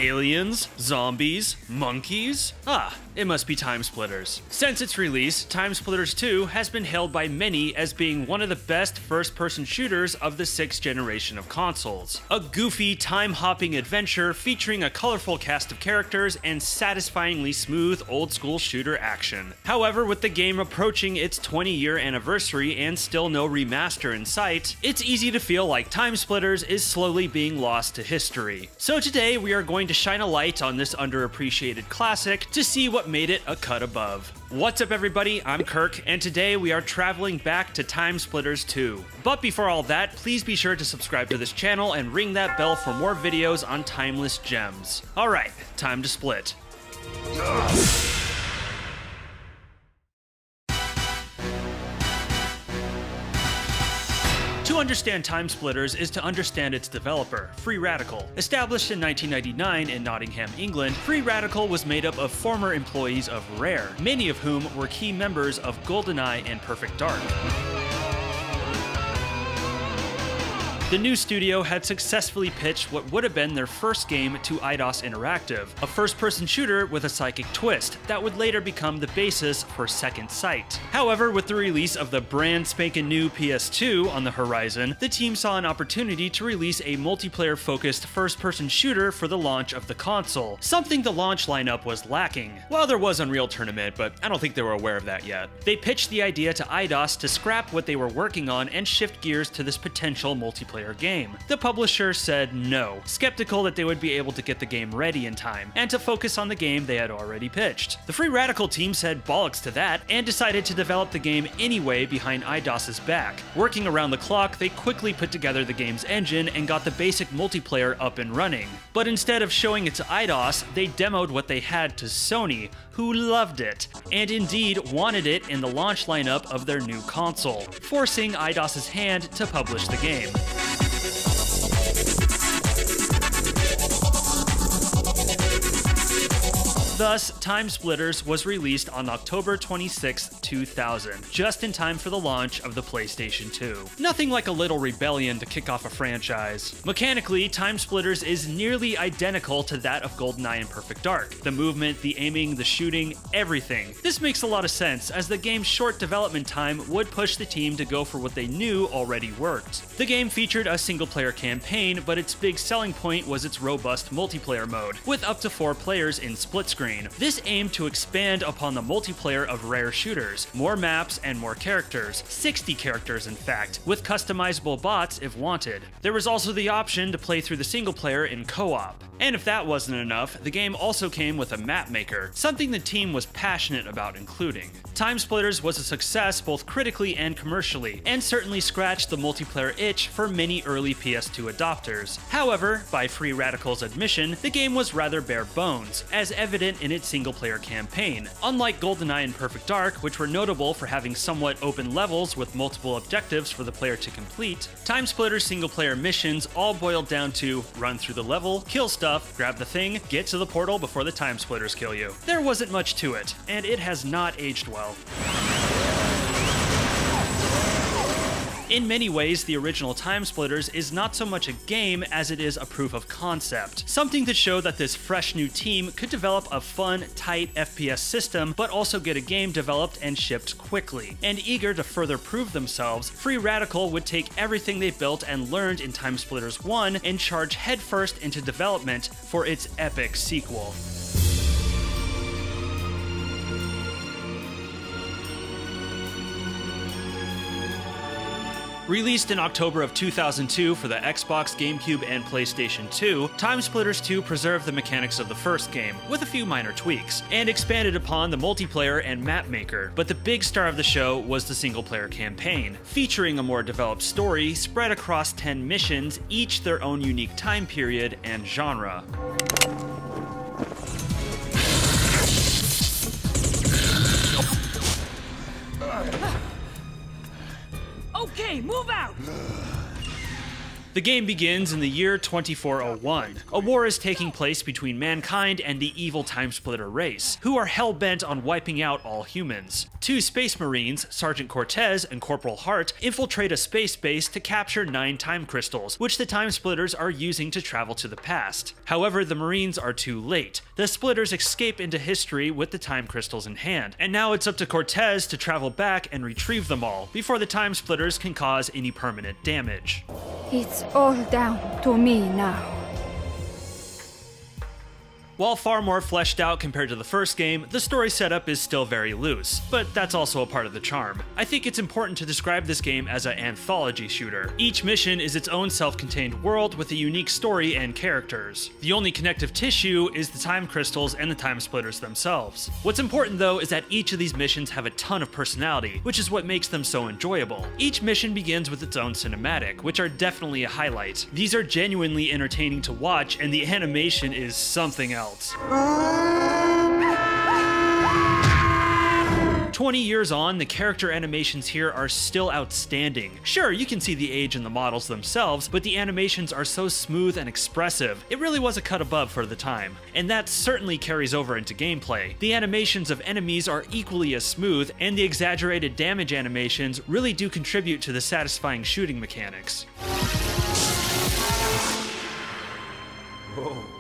Aliens? Zombies? Monkeys? Ah, it must be TimeSplitters. Since its release, TimeSplitters 2 has been hailed by many as being one of the best first-person shooters of the 6th generation of consoles. A goofy, time-hopping adventure featuring a colorful cast of characters and satisfyingly smooth old-school shooter action. However, with the game approaching its 20-year anniversary and still no remaster in sight, it's easy to feel like TimeSplitters is slowly being lost to history. So today we are going to shine a light on this underappreciated classic to see what made it a cut above. What's up everybody, I'm Kirk, and today we are traveling back to TimeSplitters 2. But before all that, please be sure to subscribe to this channel and ring that bell for more videos on timeless gems. Alright, time to split. To understand TimeSplitters is to understand its developer, Free Radical. Established in 1999 in Nottingham, England, Free Radical was made up of former employees of Rare, many of whom were key members of GoldenEye and Perfect Dark. The new studio had successfully pitched what would have been their first game to Eidos Interactive, a first-person shooter with a psychic twist that would later become the basis for Second Sight. However, with the release of the brand spanking new PS2 on the horizon, the team saw an opportunity to release a multiplayer-focused first-person shooter for the launch of the console, something the launch lineup was lacking. Well, there was Unreal Tournament, but I don't think they were aware of that yet. They pitched the idea to Eidos to scrap what they were working on and shift gears to this potential multiplayer game. The publisher said no, skeptical that they would be able to get the game ready in time, and to focus on the game they had already pitched. The Free Radical team said bollocks to that, and decided to develop the game anyway behind Eidos' back. Working around the clock, they quickly put together the game's engine and got the basic multiplayer up and running. But instead of showing it to Eidos, they demoed what they had to Sony, who loved it, and indeed wanted it in the launch lineup of their new console, forcing Eidos' hand to publish the game. Thus, TimeSplitters was released on October 26, 2000, just in time for the launch of the PlayStation 2. Nothing like a little rebellion to kick off a franchise. Mechanically, TimeSplitters is nearly identical to that of GoldenEye and Perfect Dark. The movement, the aiming, the shooting, everything. This makes a lot of sense, as the game's short development time would push the team to go for what they knew already worked. The game featured a single-player campaign, but its big selling point was its robust multiplayer mode, with up to 4 players in split screen. This aimed to expand upon the multiplayer of Rare shooters, more maps and more characters, 60 characters in fact, with customizable bots if wanted. There was also the option to play through the single player in co-op. And if that wasn't enough, the game also came with a map maker, something the team was passionate about including. TimeSplitters was a success both critically and commercially, and certainly scratched the multiplayer itch for many early PS2 adopters. However, by Free Radical's admission, the game was rather bare bones, as evident in its single-player campaign. Unlike GoldenEye and Perfect Dark, which were notable for having somewhat open levels with multiple objectives for the player to complete, TimeSplitters single-player missions all boiled down to run through the level, kill stuff, grab the thing, get to the portal before the TimeSplitters kill you. There wasn't much to it, and it has not aged well. In many ways, the original TimeSplitters is not so much a game as it is a proof of concept. Something to show that this fresh new team could develop a fun, tight FPS system, but also get a game developed and shipped quickly. And eager to further prove themselves, Free Radical would take everything they built and learned in TimeSplitters 1 and charge headfirst into development for its epic sequel. Released in October of 2002 for the Xbox, GameCube, and PlayStation 2, TimeSplitters 2 preserved the mechanics of the first game, with a few minor tweaks, and expanded upon the multiplayer and map maker. But the big star of the show was the single-player campaign, featuring a more developed story spread across 10 missions, each their own unique time period and genre. Okay, move out! The game begins in the year 2401. A war is taking place between mankind and the evil Timesplitter race, who are hell-bent on wiping out all humans. Two space marines, Sergeant Cortez and Corporal Hart, infiltrate a space base to capture 9 time crystals, which the Timesplitters are using to travel to the past. However, the marines are too late. The Splitters escape into history with the time crystals in hand, and now it's up to Cortez to travel back and retrieve them all, before the Timesplitters can cause any permanent damage. It's all down to me now. While far more fleshed out compared to the first game, the story setup is still very loose, but that's also a part of the charm. I think it's important to describe this game as an anthology shooter. Each mission is its own self-contained world with a unique story and characters. The only connective tissue is the time crystals and the Timesplitters themselves. What's important though is that each of these missions have a ton of personality, which is what makes them so enjoyable. Each mission begins with its own cinematic, which are definitely a highlight. These are genuinely entertaining to watch, and the animation is something else. 20 years on, the character animations here are still outstanding. Sure, you can see the age in the models themselves, but the animations are so smooth and expressive. It really was a cut above for the time. And that certainly carries over into gameplay. The animations of enemies are equally as smooth, and the exaggerated damage animations really do contribute to the satisfying shooting mechanics.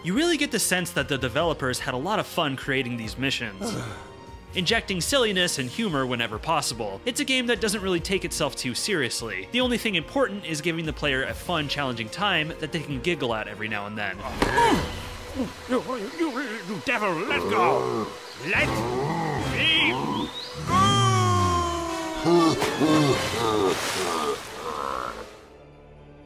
You really get the sense that the developers had a lot of fun creating these missions, injecting silliness and humor whenever possible. It's a game that doesn't really take itself too seriously. The only thing important is giving the player a fun, challenging time that they can giggle at every now and then. You devil, let go! Let me go!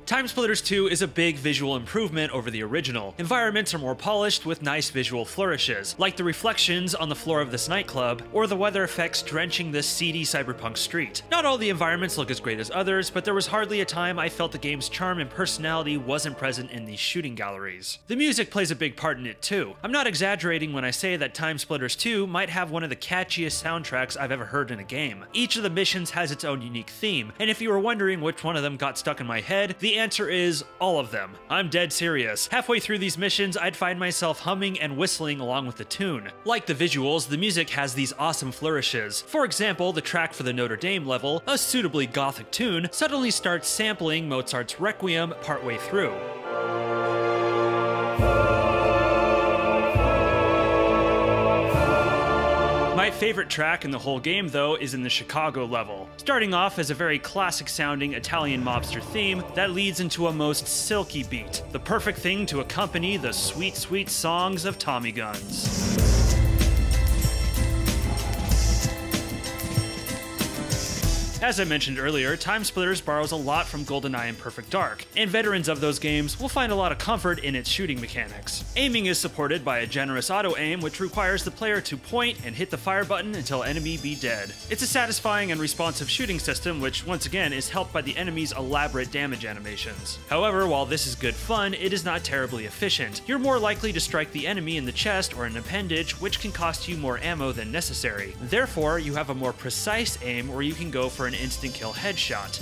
Timesplitters 2 is a big visual improvement over the original. Environments are more polished with nice visual flourishes, like the reflections on the floor of this nightclub, or the weather effects drenching this seedy cyberpunk street. Not all the environments look as great as others, but there was hardly a time I felt the game's charm and personality wasn't present in these shooting galleries. The music plays a big part in it too. I'm not exaggerating when I say that Timesplitters 2 might have one of the catchiest soundtracks I've ever heard in a game. Each of the missions has its own unique theme, and if you were wondering which one of them got stuck in my head, the answer is all of them. I'm dead serious. Halfway through these missions, I'd find myself humming and whistling along with the tune. Like the visuals, the music has these awesome flourishes. For example, the track for the Notre Dame level, a suitably gothic tune, suddenly starts sampling Mozart's Requiem partway through. My favorite track in the whole game, though, is in the Chicago level, starting off as a very classic-sounding Italian mobster theme that leads into a most silky beat, the perfect thing to accompany the sweet, sweet songs of Tommy Guns. As I mentioned earlier, Timesplitters borrows a lot from GoldenEye and Perfect Dark, and veterans of those games will find a lot of comfort in its shooting mechanics. Aiming is supported by a generous auto-aim, which requires the player to point and hit the fire button until enemy be dead. It's a satisfying and responsive shooting system, which once again is helped by the enemy's elaborate damage animations. However, while this is good fun, it is not terribly efficient. You're more likely to strike the enemy in the chest or an appendage, which can cost you more ammo than necessary. Therefore, you have a more precise aim where you can go for an instant kill headshot.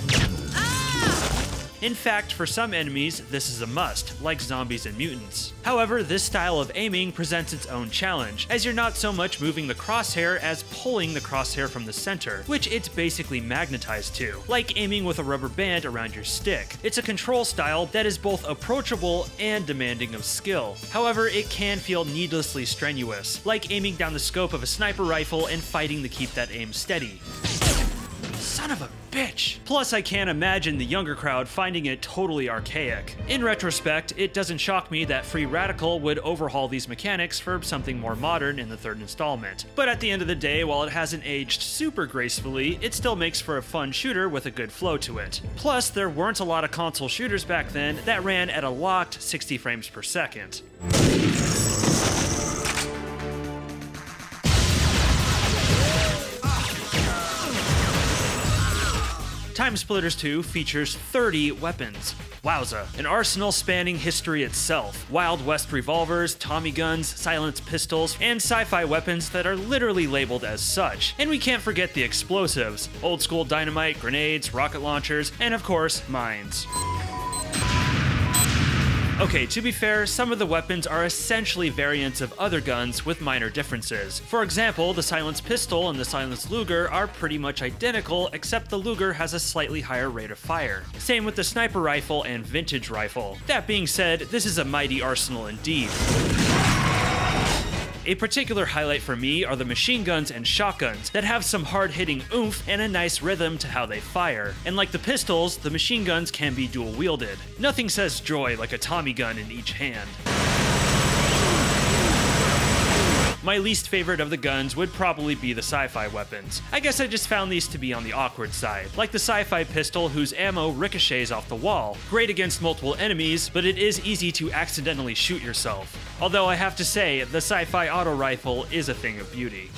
In fact, for some enemies, this is a must, like zombies and mutants. However, this style of aiming presents its own challenge, as you're not so much moving the crosshair as pulling the crosshair from the center, which it's basically magnetized to, like aiming with a rubber band around your stick. It's a control style that is both approachable and demanding of skill. However, it can feel needlessly strenuous, like aiming down the scope of a sniper rifle and fighting to keep that aim steady. Son of a bitch! Plus, I can't imagine the younger crowd finding it totally archaic. In retrospect, it doesn't shock me that Free Radical would overhaul these mechanics for something more modern in the third installment. But at the end of the day, while it hasn't aged super gracefully, it still makes for a fun shooter with a good flow to it. Plus, there weren't a lot of console shooters back then that ran at a locked 60 frames per second. Timesplitters 2 features 30 weapons. Wowza. An arsenal spanning history itself. Wild West revolvers, Tommy guns, silenced pistols, and sci-fi weapons that are literally labeled as such. And we can't forget the explosives. Old school dynamite, grenades, rocket launchers, and of course, mines. Okay, to be fair, some of the weapons are essentially variants of other guns with minor differences. For example, the silenced pistol and the silenced Luger are pretty much identical, except the Luger has a slightly higher rate of fire. Same with the sniper rifle and vintage rifle. That being said, this is a mighty arsenal indeed. A particular highlight for me are the machine guns and shotguns that have some hard-hitting oomph and a nice rhythm to how they fire. And like the pistols, the machine guns can be dual-wielded. Nothing says joy like a Tommy gun in each hand. My least favorite of the guns would probably be the sci-fi weapons. I guess I just found these to be on the awkward side. Like the sci-fi pistol whose ammo ricochets off the wall. Great against multiple enemies, but it is easy to accidentally shoot yourself. Although I have to say, the sci-fi auto rifle is a thing of beauty.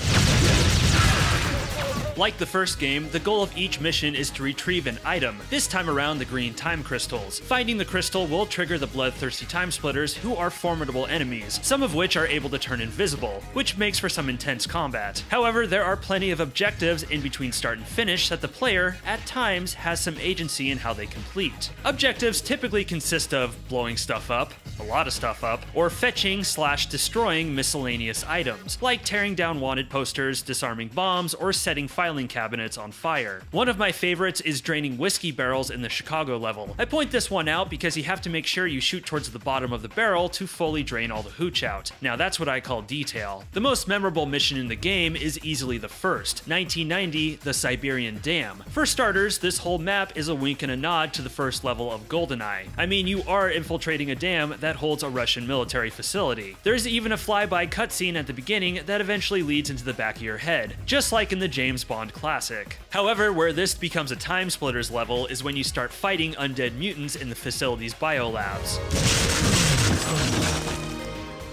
Like the first game, the goal of each mission is to retrieve an item, this time around the green time crystals. Finding the crystal will trigger the bloodthirsty time splitters, who are formidable enemies, some of which are able to turn invisible, which makes for some intense combat. However, there are plenty of objectives in between start and finish that the player, at times, has some agency in how they complete. Objectives typically consist of blowing stuff up, a lot of stuff up, or fetching/destroying miscellaneous items, like tearing down wanted posters, disarming bombs, or setting filing cabinets on fire. One of my favorites is draining whiskey barrels in the Chicago level. I point this one out because you have to make sure you shoot towards the bottom of the barrel to fully drain all the hooch out. Now that's what I call detail. The most memorable mission in the game is easily the first, 1990, the Siberian Dam. For starters, this whole map is a wink and a nod to the first level of GoldenEye. I mean, you are infiltrating a dam that holds a Russian military facility. There's even a flyby cutscene at the beginning that eventually leads into the back of your head, just like in the James Bond classic. However, where this becomes a time splitters level is when you start fighting undead mutants in the facility's biolabs.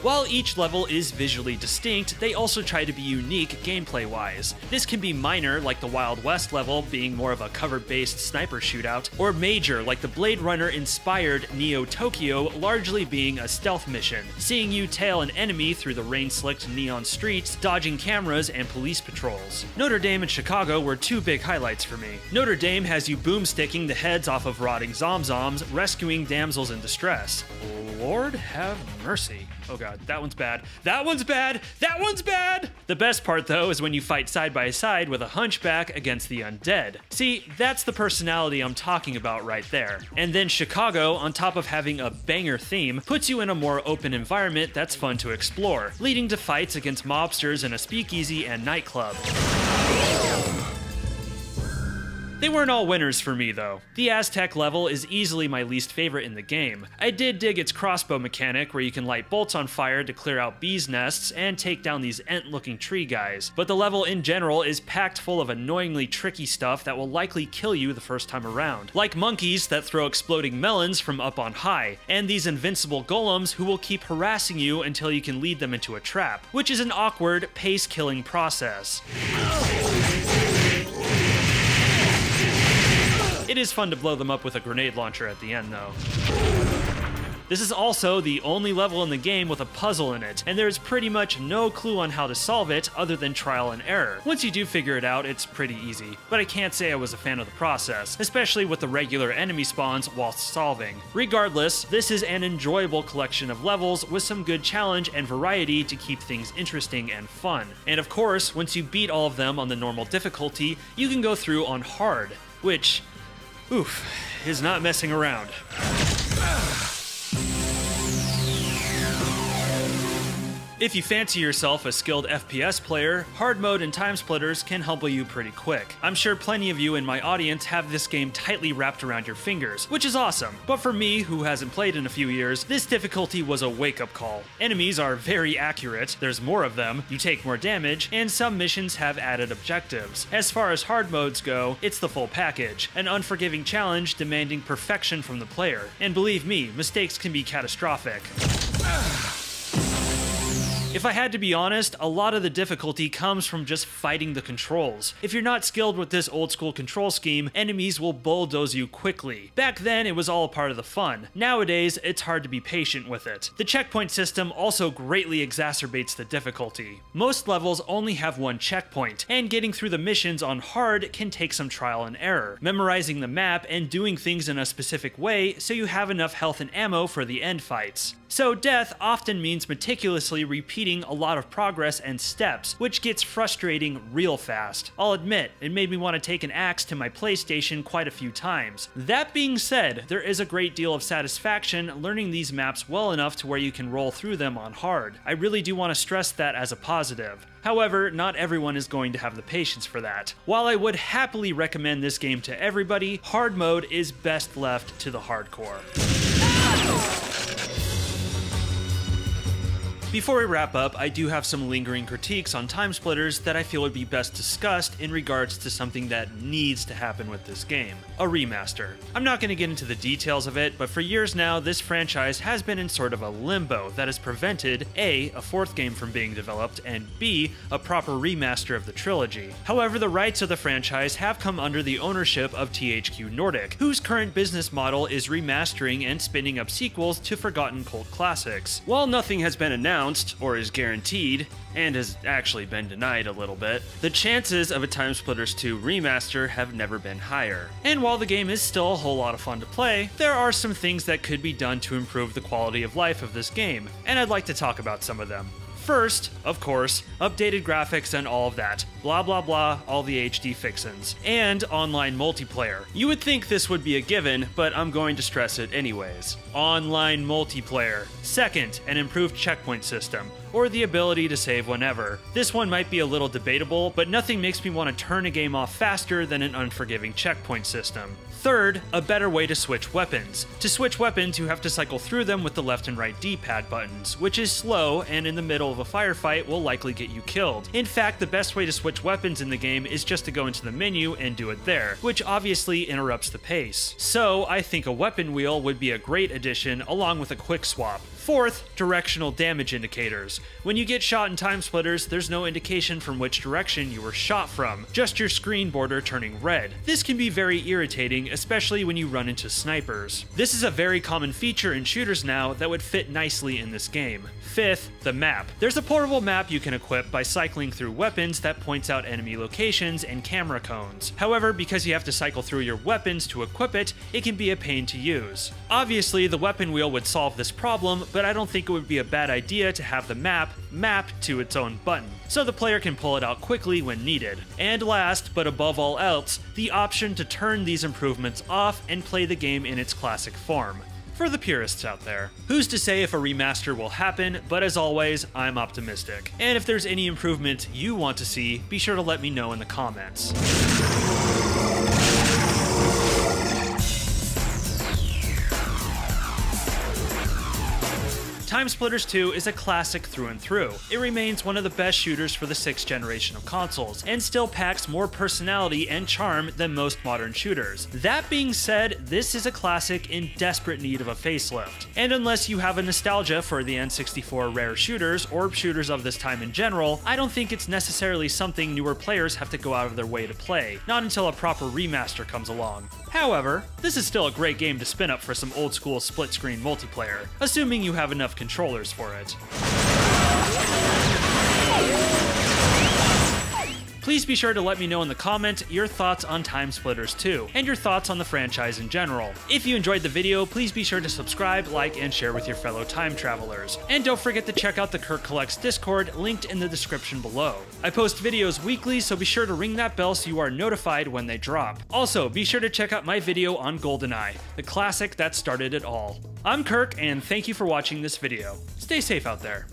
While each level is visually distinct, they also try to be unique gameplay-wise. This can be minor, like the Wild West level being more of a cover-based sniper shootout, or major, like the Blade Runner-inspired Neo Tokyo largely being a stealth mission, seeing you tail an enemy through the rain-slicked neon streets, dodging cameras and police patrols. Notre Dame and Chicago were two big highlights for me. Notre Dame has you boomsticking the heads off of rotting zomzoms, rescuing damsels in distress. Lord have mercy. Oh god, that one's bad. That one's bad! That one's bad! The best part, though, is when you fight side by side with a hunchback against the undead. See, that's the personality I'm talking about right there. And then Chicago, on top of having a banger theme, puts you in a more open environment that's fun to explore, leading to fights against mobsters in a speakeasy and nightclub. They weren't all winners for me, though. The Aztec level is easily my least favorite in the game. I did dig its crossbow mechanic, where you can light bolts on fire to clear out bees' nests and take down these ent-looking tree guys, but the level in general is packed full of annoyingly tricky stuff that will likely kill you the first time around. Like monkeys that throw exploding melons from up on high, and these invincible golems who will keep harassing you until you can lead them into a trap, which is an awkward, pace-killing process. It is fun to blow them up with a grenade launcher at the end, though. This is also the only level in the game with a puzzle in it, and there's pretty much no clue on how to solve it other than trial and error. Once you do figure it out, it's pretty easy, but I can't say I was a fan of the process, especially with the regular enemy spawns whilst solving. Regardless, this is an enjoyable collection of levels with some good challenge and variety to keep things interesting and fun. And of course, once you beat all of them on the normal difficulty, you can go through on hard, which, oof, is not messing around. If you fancy yourself a skilled FPS player, hard mode and time splitters can humble you pretty quick. I'm sure plenty of you in my audience have this game tightly wrapped around your fingers, which is awesome. But for me, who hasn't played in a few years, this difficulty was a wake-up call. Enemies are very accurate, there's more of them, you take more damage, and some missions have added objectives. As far as hard modes go, it's the full package, an unforgiving challenge demanding perfection from the player. And believe me, mistakes can be catastrophic. If I had to be honest, a lot of the difficulty comes from just fighting the controls. If you're not skilled with this old school control scheme, enemies will bulldoze you quickly. Back then, it was all a part of the fun. Nowadays, it's hard to be patient with it. The checkpoint system also greatly exacerbates the difficulty. Most levels only have one checkpoint, and getting through the missions on hard can take some trial and error, memorizing the map and doing things in a specific way so you have enough health and ammo for the end fights. So death often means meticulously repeating a lot of progress and steps, which gets frustrating real fast. I'll admit, it made me want to take an axe to my PlayStation quite a few times. That being said, there is a great deal of satisfaction learning these maps well enough to where you can roll through them on hard. I really do want to stress that as a positive. However, not everyone is going to have the patience for that. While I would happily recommend this game to everybody, hard mode is best left to the hardcore. Before we wrap up, I do have some lingering critiques on TimeSplitters that I feel would be best discussed in regards to something that needs to happen with this game: a remaster. I'm not going to get into the details of it, but for years now, this franchise has been in sort of a limbo that has prevented A, a fourth game from being developed, and B, a proper remaster of the trilogy. However, the rights of the franchise have come under the ownership of THQ Nordic, whose current business model is remastering and spinning up sequels to forgotten cult classics. While nothing has been announced, or is guaranteed, and has actually been denied a little bit, the chances of a TimeSplitters 2 remaster have never been higher. And while the game is still a whole lot of fun to play, there are some things that could be done to improve the quality of life of this game, and I'd like to talk about some of them. First, of course, updated graphics and all of that. Blah blah blah, all the HD fixins. And online multiplayer. You would think this would be a given, but I'm going to stress it anyways. Online multiplayer. Second, an improved checkpoint system, or the ability to save whenever. This one might be a little debatable, but nothing makes me want to turn a game off faster than an unforgiving checkpoint system. Third, a better way to switch weapons. To switch weapons, you have to cycle through them with the left and right D-pad buttons, which is slow and in the middle of a firefight will likely get you killed. In fact, the best way to switch weapons in the game is just to go into the menu and do it there, which obviously interrupts the pace. So I think a weapon wheel would be a great addition along with a quick swap. Fourth, directional damage indicators. When you get shot in TimeSplitters, there's no indication from which direction you were shot from, just your screen border turning red. This can be very irritating, especially when you run into snipers. This is a very common feature in shooters now that would fit nicely in this game. Fifth, the map. There's a portable map you can equip by cycling through weapons that points out enemy locations and camera cones. However, because you have to cycle through your weapons to equip it, it can be a pain to use. Obviously, the weapon wheel would solve this problem, but I don't think it would be a bad idea to have the map mapped to its own button, so the player can pull it out quickly when needed. And last, but above all else, the option to turn these improvements off and play the game in its classic form. For the purists out there. Who's to say if a remaster will happen, but as always, I'm optimistic. And if there's any improvement you want to see, be sure to let me know in the comments. TimeSplitters 2 is a classic through and through. It remains one of the best shooters for the 6th generation of consoles, and still packs more personality and charm than most modern shooters. That being said, this is a classic in desperate need of a facelift. And unless you have a nostalgia for the N64 rare shooters, or shooters of this time in general, I don't think it's necessarily something newer players have to go out of their way to play, not until a proper remaster comes along. However, this is still a great game to spin up for some old school split-screen multiplayer, assuming you have enough controllers for it. Please be sure to let me know in the comments your thoughts on TimeSplitters 2, and your thoughts on the franchise in general. If you enjoyed the video, please be sure to subscribe, like, and share with your fellow time travelers. And don't forget to check out the Kirk Collects Discord, linked in the description below. I post videos weekly, so be sure to ring that bell so you are notified when they drop. Also, be sure to check out my video on GoldenEye, the classic that started it all. I'm Kirk, and thank you for watching this video. Stay safe out there.